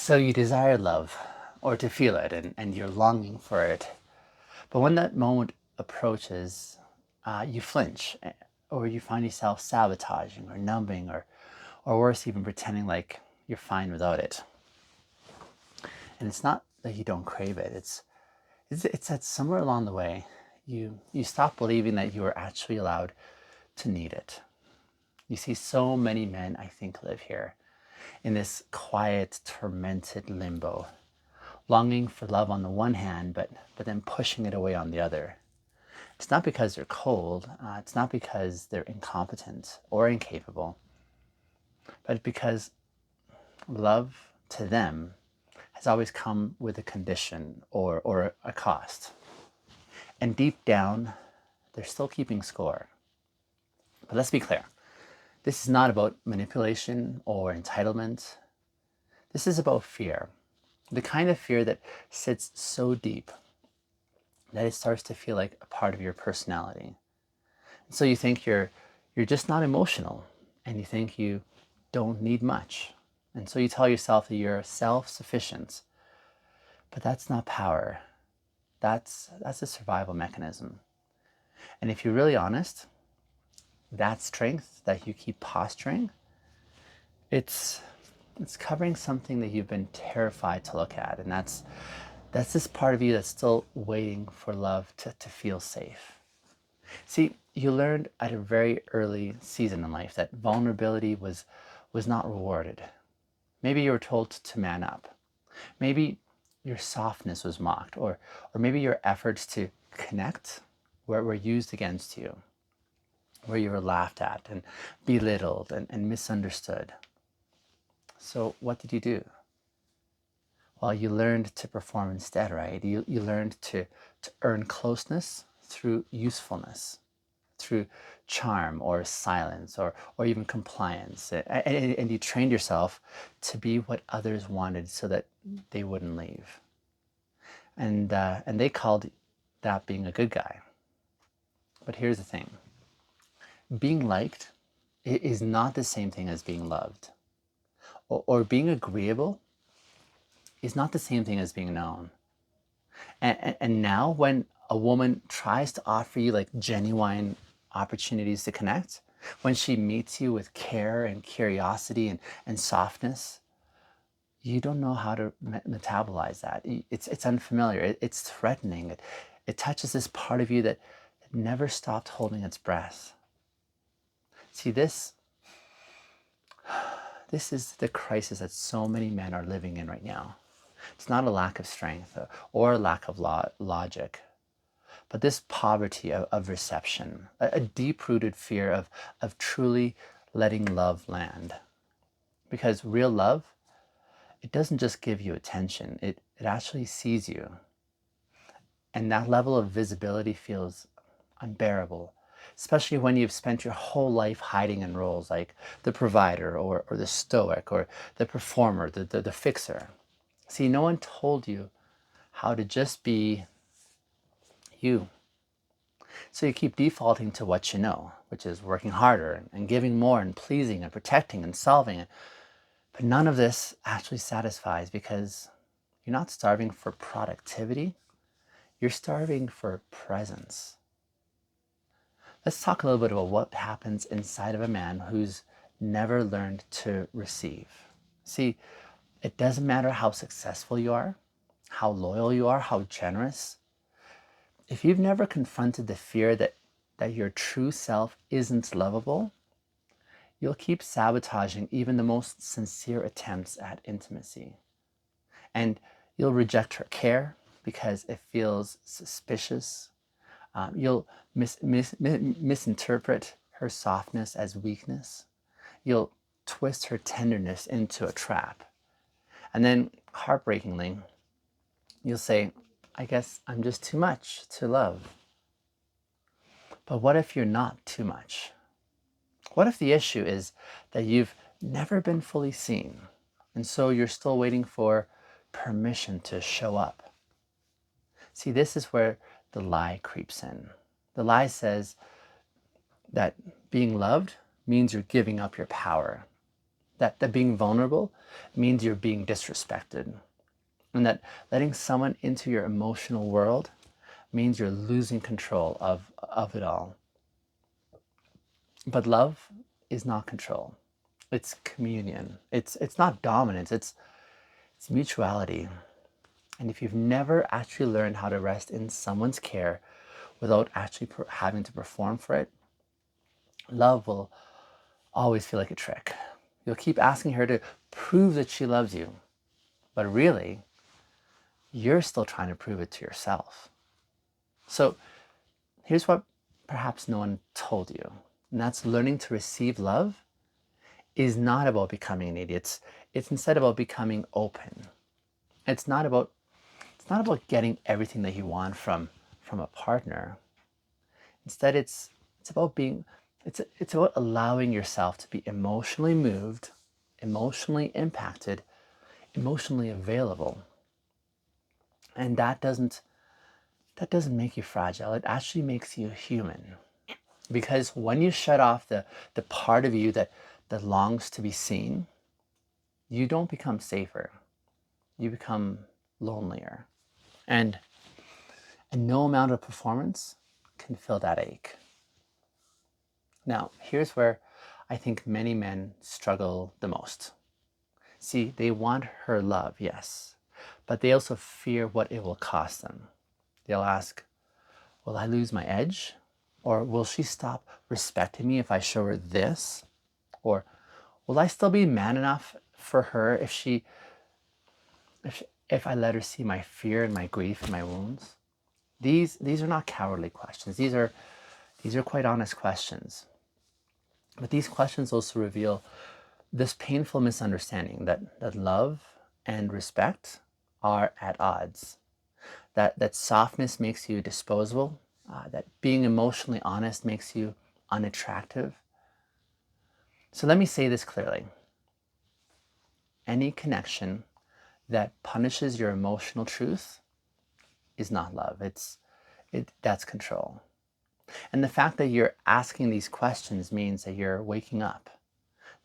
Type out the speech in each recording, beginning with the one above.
So you desire love or to feel it and you're longing for it. But when that moment approaches, you flinch or you find yourself sabotaging or numbing or worse, even pretending like you're fine without it. And it's not that you don't crave it. It's that somewhere along the way, you stop believing that you are actually allowed to need it. You see, so many men, I think, live here in this quiet, tormented limbo, longing for love on the one hand, but then pushing it away on the other. It's not because they're cold, it's not because they're incompetent or incapable, but because love to them has always come with a condition or a cost. And deep down, they're still keeping score. But let's be clear, this is not about manipulation or entitlement. This is about fear, the kind of fear that sits so deep that it starts to feel like a part of your personality. And so you think you're just not emotional, and you think you don't need much. And so you tell yourself that you're self-sufficient. But that's not power. That's a survival mechanism. And if you're really honest, that strength that you keep posturing, it's covering something that you've been terrified to look at. And that's this part of you that's still waiting for love to feel safe. See, you learned at a very early season in life that vulnerability was not rewarded. Maybe you were told to man up. Maybe your softness was mocked, or maybe your efforts to connect were used against you, where you were laughed at and belittled and misunderstood. So what did you do? Well, you learned to perform instead, right? You learned to earn closeness through usefulness, through charm or silence or even compliance. And you trained yourself to be what others wanted so that they wouldn't leave. And they called that being a good guy. But here's the thing. Being liked is not the same thing as being loved. Or being agreeable is not the same thing as being known. And now when a woman tries to offer you like genuine opportunities to connect, when she meets you with care and curiosity and softness, you don't know how to metabolize that. It's unfamiliar, it's threatening. It touches this part of you that never stopped holding its breath. See, this is the crisis that so many men are living in right now. It's not a lack of strength or a lack of logic, but this poverty of reception, a deep-rooted fear of truly letting love land. Because real love, it doesn't just give you attention, it actually sees you. And that level of visibility feels unbearable, especially when you've spent your whole life hiding in roles like the provider or the stoic or the performer, the fixer. See, no one told you how to just be you. So you keep defaulting to what you know, which is working harder and giving more and pleasing and protecting and solving it. But none of this actually satisfies because you're not starving for productivity, you're starving for presence. Let's talk a little bit about what happens inside of a man who's never learned to receive. See, it doesn't matter how successful you are, how loyal you are, how generous. If you've never confronted the fear that your true self isn't lovable, you'll keep sabotaging even the most sincere attempts at intimacy. And you'll reject her care because it feels suspicious. You'll misinterpret her softness as weakness. You'll twist her tenderness into a trap. And then, heartbreakingly, you'll say, I guess I'm just too much to love. But what if you're not too much? What if the issue is that you've never been fully seen, and so you're still waiting for permission to show up? See, this is where the lie creeps in. The lie says that being loved means you're giving up your power. That being vulnerable means you're being disrespected. And that letting someone into your emotional world means you're losing control of it all. But love is not control. It's communion. It's not dominance. It's mutuality. And if you've never actually learned how to rest in someone's care without actually having to perform for it, love will always feel like a trick. You'll keep asking her to prove that she loves you, but really, you're still trying to prove it to yourself. So here's what perhaps no one told you, and that's learning to receive love is not about becoming an idiot. It's instead about becoming open. It's not about getting everything that you want from a partner. Instead, it's about being it's about allowing yourself to be emotionally moved, emotionally impacted, emotionally available. And that doesn't make you fragile. It actually makes you human. Because when you shut off the part of you that longs to be seen, you don't become safer. You become lonelier. And no amount of performance can fill that ache. Now, here's where I think many men struggle the most. See, they want her love, yes, but they also fear what it will cost them. They'll ask, will I lose my edge? Or will she stop respecting me if I show her this? Or will I still be man enough for her if I let her see my fear and my grief and my wounds? These are not cowardly questions. These are quite honest questions. But these questions also reveal this painful misunderstanding that love and respect are at odds. That softness makes you disposable, that being emotionally honest makes you unattractive. So let me say this clearly. Any connection that punishes your emotional truth is not love. That's control. And the fact that you're asking these questions means that you're waking up,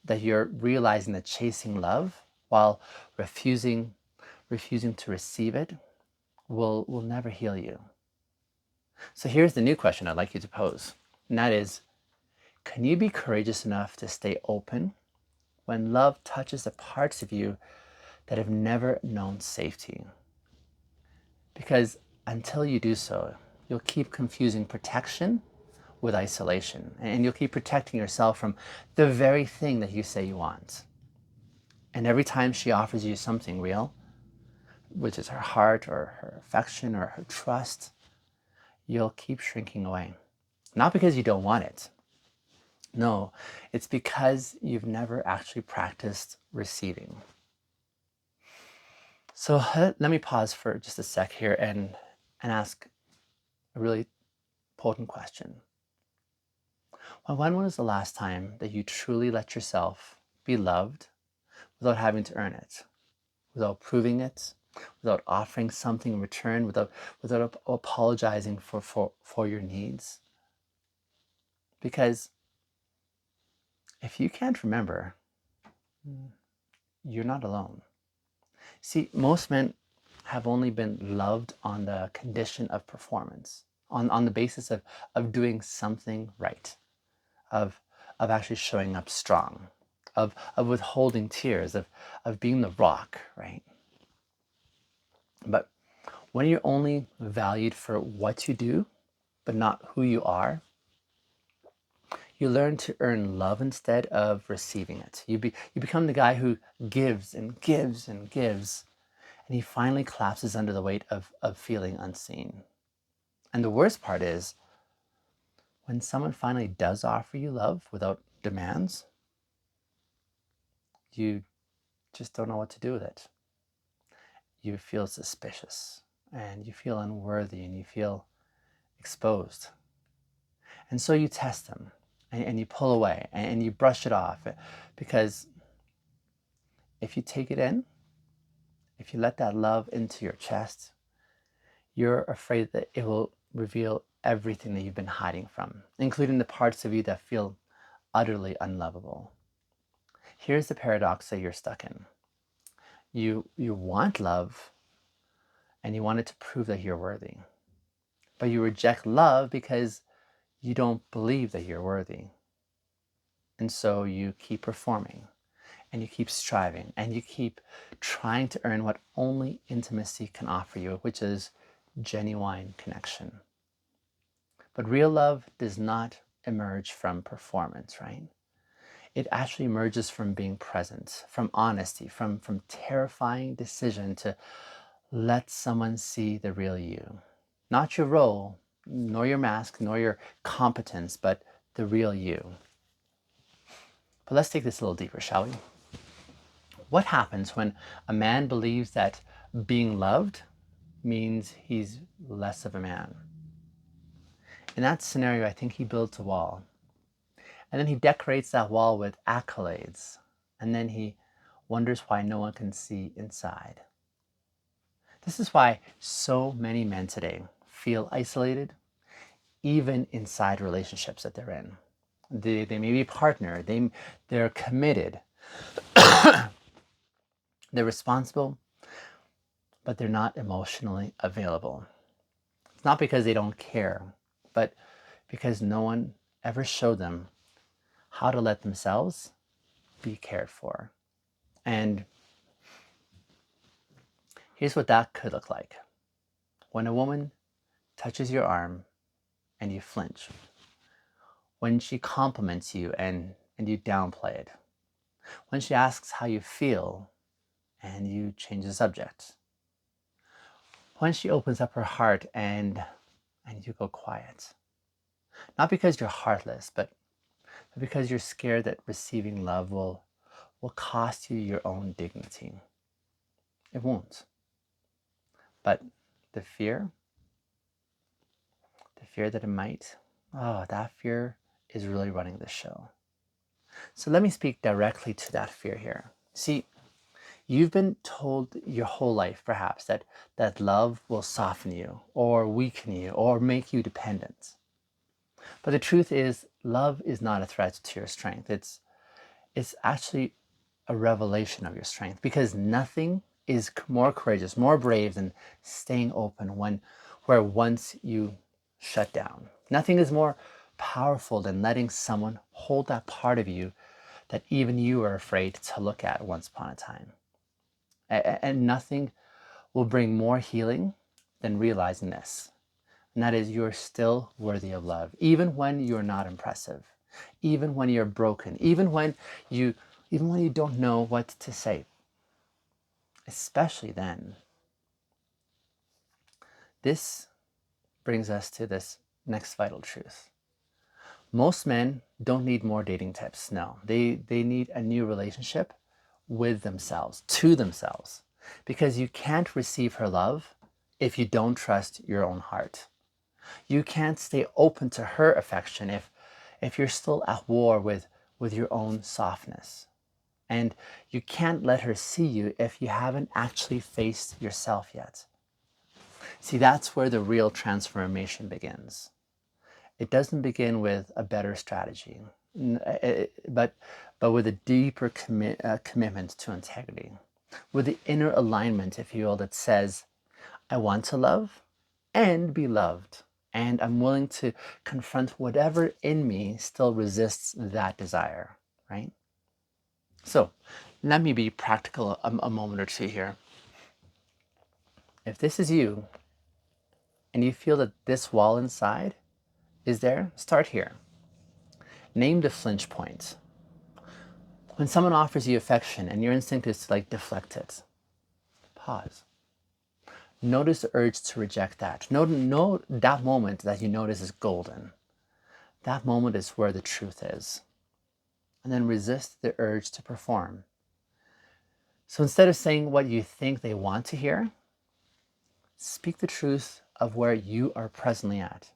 that you're realizing that chasing love while refusing to receive it will never heal you. So here's the new question I'd like you to pose. And that is, can you be courageous enough to stay open when love touches the parts of you that have never known safety? Because until you do so, you'll keep confusing protection with isolation, and you'll keep protecting yourself from the very thing that you say you want. And every time she offers you something real, which is her heart or her affection or her trust, you'll keep shrinking away. Not because you don't want it. No, it's because you've never actually practiced receiving. So let me pause for just a sec here and ask a really potent question. Well, when was the last time that you truly let yourself be loved without having to earn it, without proving it, without offering something in return, without apologizing for your needs? Because if you can't remember, you're not alone. See, most men have only been loved on the condition of performance, on the basis of doing something right, of actually showing up strong, of withholding tears, of being the rock, right? But when you're only valued for what you do, but not who you are, you learn to earn love instead of receiving it. You become the guy who gives and gives and gives, and he finally collapses under the weight of feeling unseen. And the worst part is, when someone finally does offer you love without demands, you just don't know what to do with it. You feel suspicious, and you feel unworthy, and you feel exposed. And so you test them, and you pull away, and you brush it off, because if you take it in, if you let that love into your chest, you're afraid that it will reveal everything that you've been hiding from, including the parts of you that feel utterly unlovable. Here's the paradox that you're stuck in. You want love and you want it to prove that you're worthy. But you reject love because you don't believe that you're worthy. And so you keep performing and you keep striving and you keep trying to earn what only intimacy can offer you, which is genuine connection. But real love does not emerge from performance, right? It actually emerges from being present, from honesty, from terrifying decision to let someone see the real you. Not your role, nor your mask, nor your competence, but the real you. But let's take this a little deeper, shall we? What happens when a man believes that being loved means he's less of a man? In that scenario, I think he builds a wall. And then he decorates that wall with accolades. And then he wonders why no one can see inside. This is why so many men today feel isolated, even inside relationships that they're in. They may be partnered, they're committed, they're responsible, but they're not emotionally available. It's not because they don't care, but because no one ever showed them how to let themselves be cared for. And here's what that could look like. When a woman touches your arm and you flinch, when she compliments you and you downplay it, when she asks how you feel and you change the subject, when she opens up her heart and you go quiet. Not because you're heartless, but because you're scared that receiving love will cost you your own dignity. It won't. But the fear that it might, that fear is really running the show. So let me speak directly to that fear here. See, you've been told your whole life, perhaps, that love will soften you or weaken you or make you dependent. But the truth is, love is not a threat to your strength. It's actually a revelation of your strength, because nothing is more courageous, more brave than staying open where once you shut down. Nothing is more powerful than letting someone hold that part of you that even you were afraid to look at once upon a time. And nothing will bring more healing than realizing this. And that is, you're still worthy of love, even when you're not impressive, even when you're broken, even when you don't know what to say. Especially then. This brings us to this next vital truth. Most men don't need more dating tips. No, they need a new relationship with themselves, to themselves, because you can't receive her love if you don't trust your own heart. You can't stay open to her affection if you're still at war with your own softness. And you can't let her see you if you haven't actually faced yourself yet. See, that's where the real transformation begins. It doesn't begin with a better strategy, but with a deeper commitment to integrity, with the inner alignment, if you will, that says, I want to love and be loved, and I'm willing to confront whatever in me still resists that desire, right? So let me be practical a moment or two here. If this is you, and you feel that this wall inside is there, start here. Name the flinch point. When someone offers you affection and your instinct is to deflect it, pause. Notice the urge to reject that. Note that moment that you notice is golden. That moment is where the truth is. And then resist the urge to perform. So instead of saying what you think they want to hear, speak the truth of where you are presently at,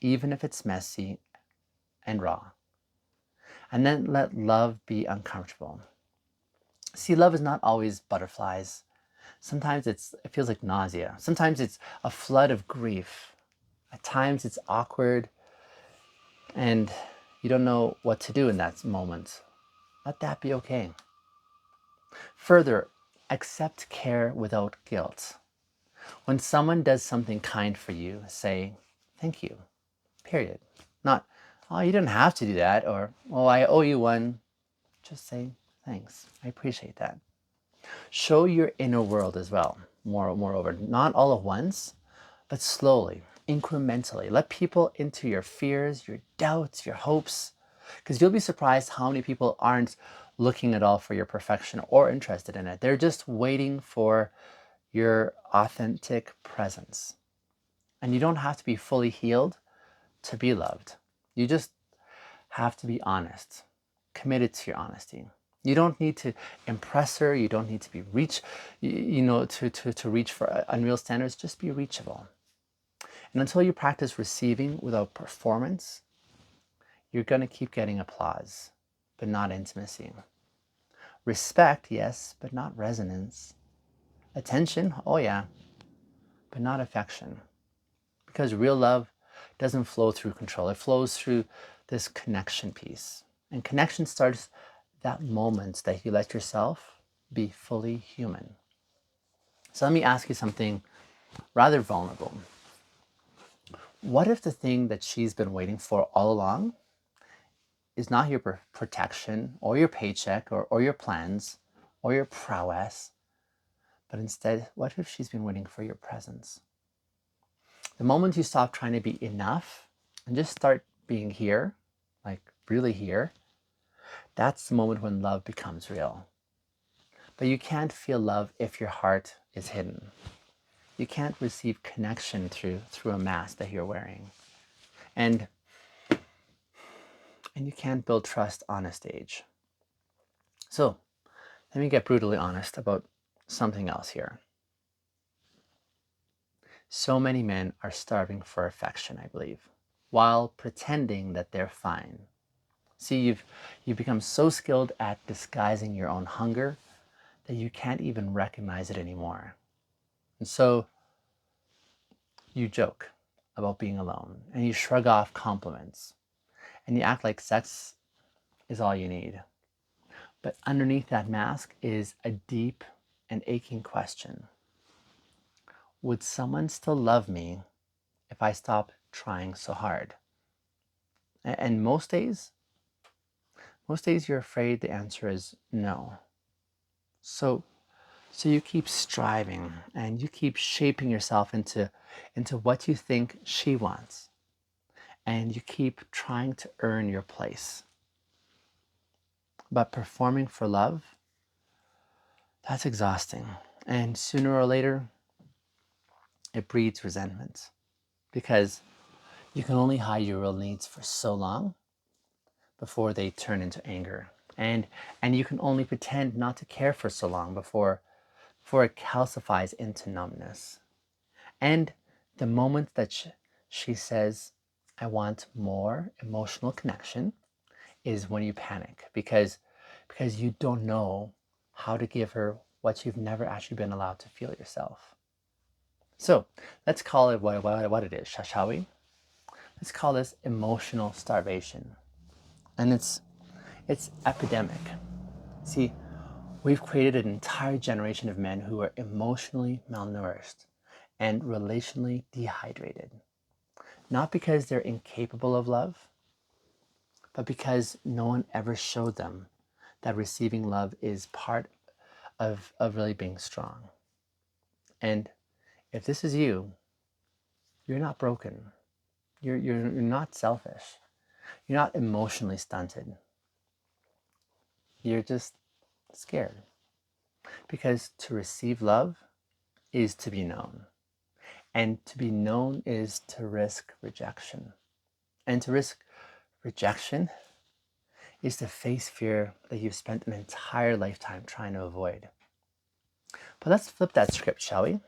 even if it's messy and raw. And then let love be uncomfortable. See, love is not always butterflies. Sometimes it feels like nausea. Sometimes it's a flood of grief. At times it's awkward and you don't know what to do in that moment. Let that be okay. Further, accept care without guilt. When someone does something kind for you, say, thank you, period. Not, oh, you didn't have to do that, or, oh, I owe you one. Just say, thanks, I appreciate that. Show your inner world as well, moreover, not all at once, but slowly, incrementally. Let people into your fears, your doubts, your hopes, because you'll be surprised how many people aren't looking at all for your perfection or interested in it. They're just waiting for your authentic presence. And you don't have to be fully healed to be loved. You just have to be honest, committed to your honesty. You don't need to impress her. You don't need to be to reach for unreal standards. Just be reachable. And until you practice receiving without performance, you're going to keep getting applause, but not intimacy. Respect, yes, but not resonance. Attention, oh yeah, but not affection. Because real love doesn't flow through control. It flows through this connection piece. And connection starts that moment that you let yourself be fully human. So let me ask you something rather vulnerable. What if the thing that she's been waiting for all along is not your protection or your paycheck or your plans or your prowess, but instead, what if she's been waiting for your presence? The moment you stop trying to be enough and just start being here, like really here, that's the moment when love becomes real. But you can't feel love if your heart is hidden. You can't receive connection through a mask that you're wearing. And you can't build trust on a stage. So let me get brutally honest about something else here. So many men are starving for affection, I believe, while pretending that they're fine. See, you've become so skilled at disguising your own hunger that you can't even recognize it anymore. And so you joke about being alone and you shrug off compliments and you act like sex is all you need. But underneath that mask is a deep and aching question. Would someone still love me if I stop trying so hard? And most days you're afraid the answer is no. So you keep striving and you keep shaping yourself into what you think she wants. And you keep trying to earn your place. But performing for love, that's exhausting. And sooner or later, it breeds resentment because you can only hide your real needs for so long before they turn into anger. And you can only pretend not to care for so long before it calcifies into numbness. And the moment that she says, I want more emotional connection, is when you panic because you don't know how to give her what you've never actually been allowed to feel yourself. So let's call it what it is, shall we? Let's call this emotional starvation. And it's epidemic. See, we've created an entire generation of men who are emotionally malnourished and relationally dehydrated. Not because they're incapable of love, but because no one ever showed them that receiving love is part of really being strong. And if this is you, you're not broken. You're not selfish. You're not emotionally stunted. You're just scared. Because to receive love is to be known. And to be known is to risk rejection. And to risk rejection is to face fear that you've spent an entire lifetime trying to avoid. But let's flip that script, shall we?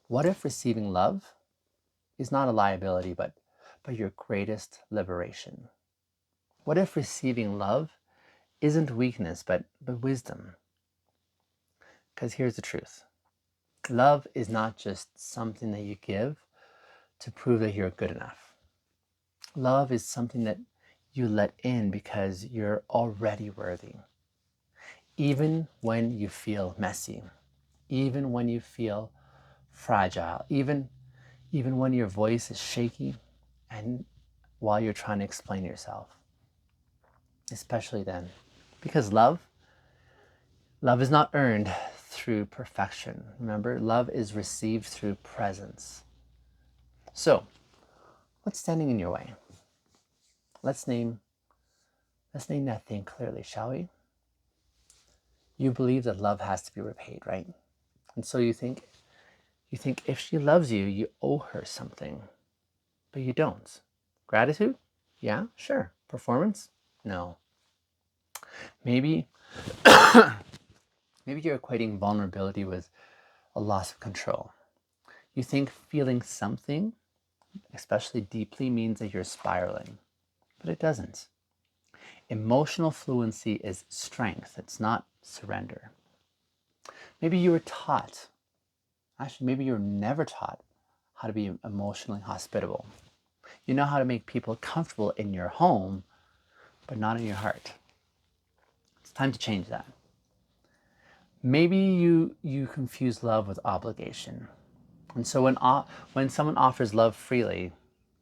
What if receiving love is not a liability, but your greatest liberation? What if receiving love isn't weakness, but wisdom? Because here's the truth. Love is not just something that you give to prove that you're good enough. Love is something that you let in because you're already worthy. Even when you feel messy, even when you feel fragile, even when your voice is shaky and while you're trying to explain yourself, especially then. Because love is not earned through perfection. Remember, love is received through presence. So, what's standing in your way? Let's name that thing clearly, shall we? You believe that love has to be repaid, right? And so you think if she loves you, you owe her something, but you don't. Gratitude? Yeah, sure. Performance? No. Maybe you're equating vulnerability with a loss of control. You think feeling something, especially deeply, means that you're spiraling, but it doesn't. Emotional fluency is strength, it's not surrender. Maybe you were taught, actually, maybe you were never taught how to be emotionally hospitable. You know how to make people comfortable in your home, but not in your heart. It's time to change that. Maybe you confuse love with obligation. And so when someone offers love freely,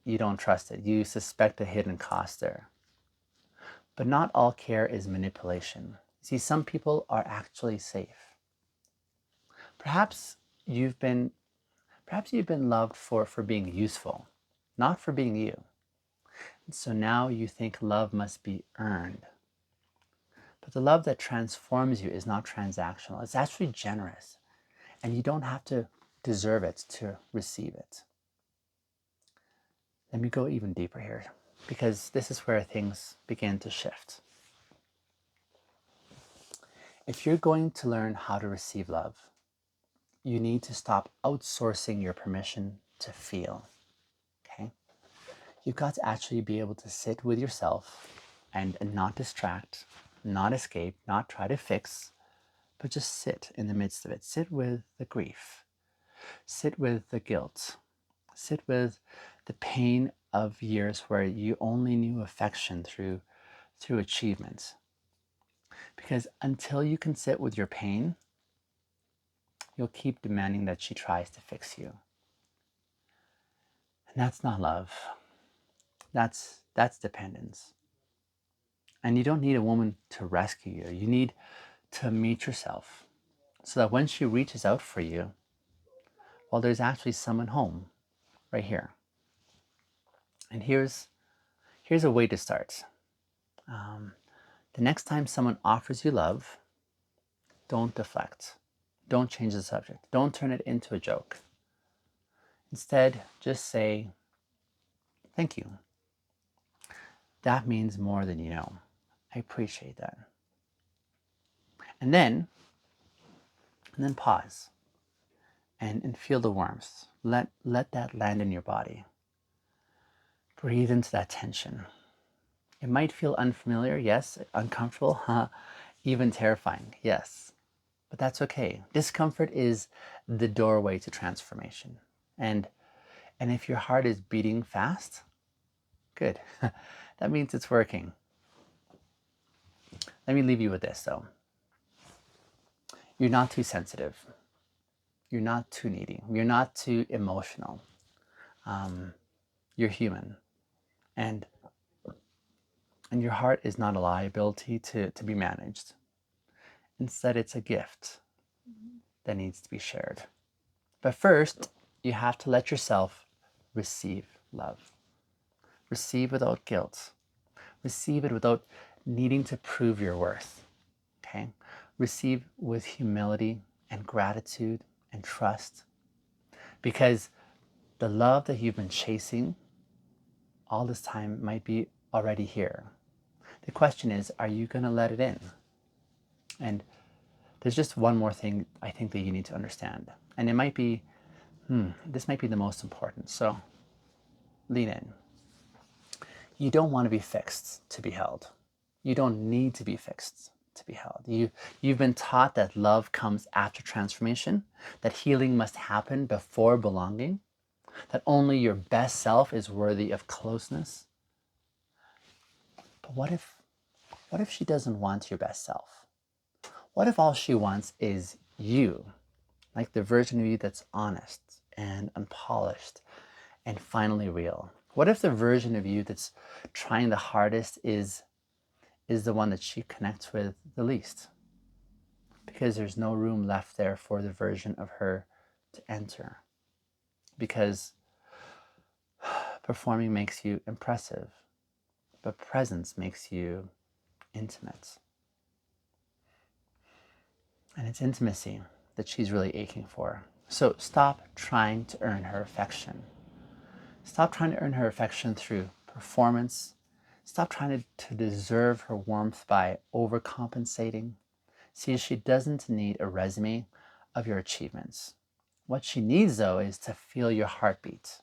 you don't trust it. You suspect a hidden cost there. But not all care is manipulation. See, some people are actually safe. Perhaps you've been loved for being useful, not for being you. And so now you think love must be earned. But the love that transforms you is not transactional. It's actually generous. And you don't have to deserve it to receive it. Let me go even deeper here, because this is where things begin to shift. If you're going to learn how to receive love, you need to stop outsourcing your permission to feel. Okay? You've got to actually be able to sit with yourself and not distract, not escape, not try to fix, but just sit in the midst of it. Sit with the grief. Sit with the guilt. Sit with the pain of years where you only knew affection through achievement. Because until you can sit with your pain, you'll keep demanding that she tries to fix you. And that's not love. That's dependence. And you don't need a woman to rescue you. You need to meet yourself so that when she reaches out for you, well, there's actually someone home right here. And here's a way to start. The next time someone offers you love, don't deflect. Don't change the subject. Don't turn it into a joke. Instead, just say, thank you. That means more than you know. I appreciate that. And then pause and feel the warmth. Let that land in your body. Breathe into that tension. It might feel unfamiliar, yes, uncomfortable, even terrifying, yes. But that's okay. Discomfort is the doorway to transformation. And if your heart is beating fast, good. That means it's working. Let me leave you with this though. You're not too sensitive. You're not too needy. You're not too emotional. You're human. And your heart is not a liability to be managed. Instead, it's a gift that needs to be shared. But first, you have to let yourself receive love. Receive without guilt. Receive it without needing to prove your worth. Okay? Receive with humility and gratitude and trust. Because the love that you've been chasing all this time might be already here. The question is, are you going to let it in? And there's just one more thing I think that you need to understand. And it might be, this might be the most important. So lean in. You don't want to be fixed to be held. You don't need to be fixed to be held. You've been taught that love comes after transformation, that healing must happen before belonging, that only your best self is worthy of closeness. But what if she doesn't want your best self? What if all she wants is you, like the version of you that's honest and unpolished and finally real? What if the version of you that's trying the hardest is the one that she connects with the least? Because there's no room left there for the version of her to enter. Because performing makes you impressive, but presence makes you intimate. And it's intimacy that she's really aching for. So stop trying to earn her affection. Stop trying to earn her affection through performance. Stop trying to deserve her warmth by overcompensating. See, she doesn't need a resume of your achievements. What she needs, though, is to feel your heartbeat,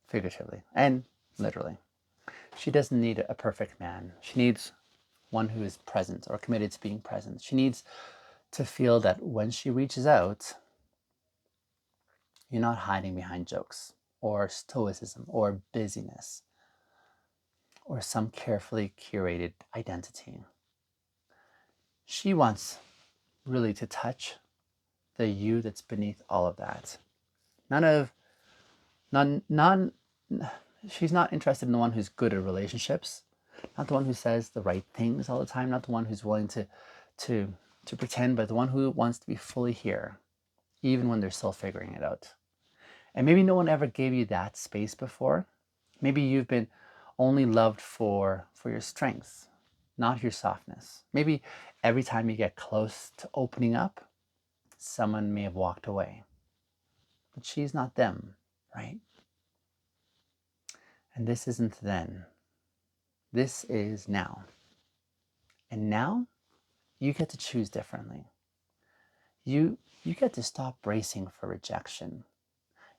figuratively and literally. She doesn't need a perfect man. She needs one who is present or committed to being present. She needs to feel that when she reaches out, you're not hiding behind jokes or stoicism or busyness or some carefully curated identity. She wants really to touch the you that's beneath all of that. None, she's not interested in the one who's good at relationships, not the one who says the right things all the time, not the one who's willing to pretend, but the one who wants to be fully here, even when they're still figuring it out. And maybe no one ever gave you that space before. Maybe you've been only loved for your strengths, not your softness. Maybe every time you get close to opening up, someone may have walked away. But she's not them, right? And this isn't then. This is now. And now you get to choose differently. You get to stop bracing for rejection.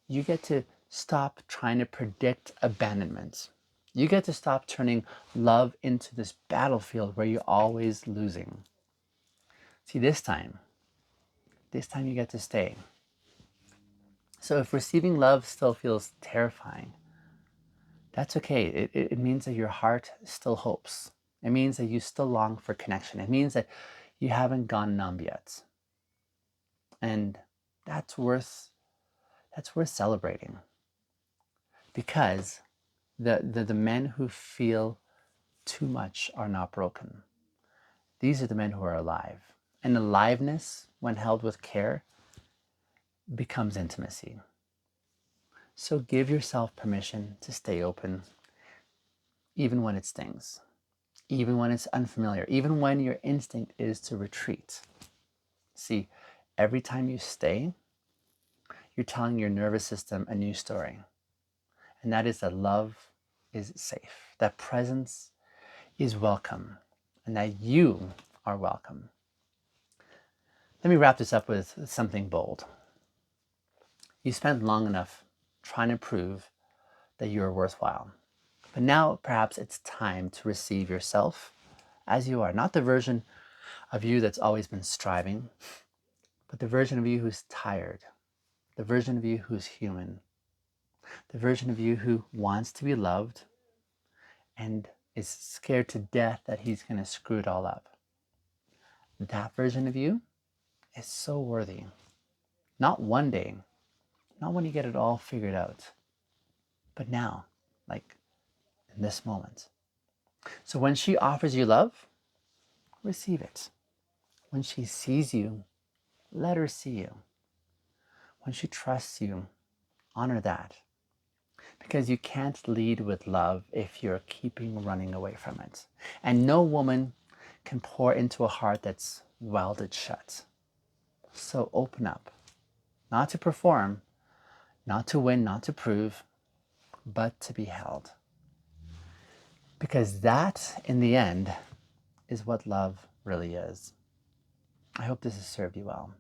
You get to stop trying to predict abandonment. You get to stop turning love into this battlefield where you're always losing. See, this time you get to stay. So if receiving love still feels terrifying, that's okay. It means that your heart still hopes. It means that you still long for connection. It means that you haven't gone numb yet. And that's worth celebrating. Because the men who feel too much are not broken. These are the men who are alive. And aliveness, when held with care, becomes intimacy. So give yourself permission to stay open, even when it stings, even when it's unfamiliar, even when your instinct is to retreat. See, every time you stay, you're telling your nervous system a new story. And that is that love is safe, that presence is welcome, and that you are welcome. Let me wrap this up with something bold. You spent long enough trying to prove that you are worthwhile. But now perhaps it's time to receive yourself as you are. Not the version of you that's always been striving, but the version of you who's tired, the version of you who's human, the version of you who wants to be loved and is scared to death that he's going to screw it all up. That version of you is so worthy. Not one day, not when you get it all figured out, but now, like in this moment. So when she offers you love, receive it. When she sees you, let her see you. When she trusts you, honor that. Because you can't lead with love if you're keeping running away from it. And no woman can pour into a heart that's welded shut. So open up, not to perform, not to win, not to prove, but to be held. Because that, in the end, is what love really is. I hope this has served you well.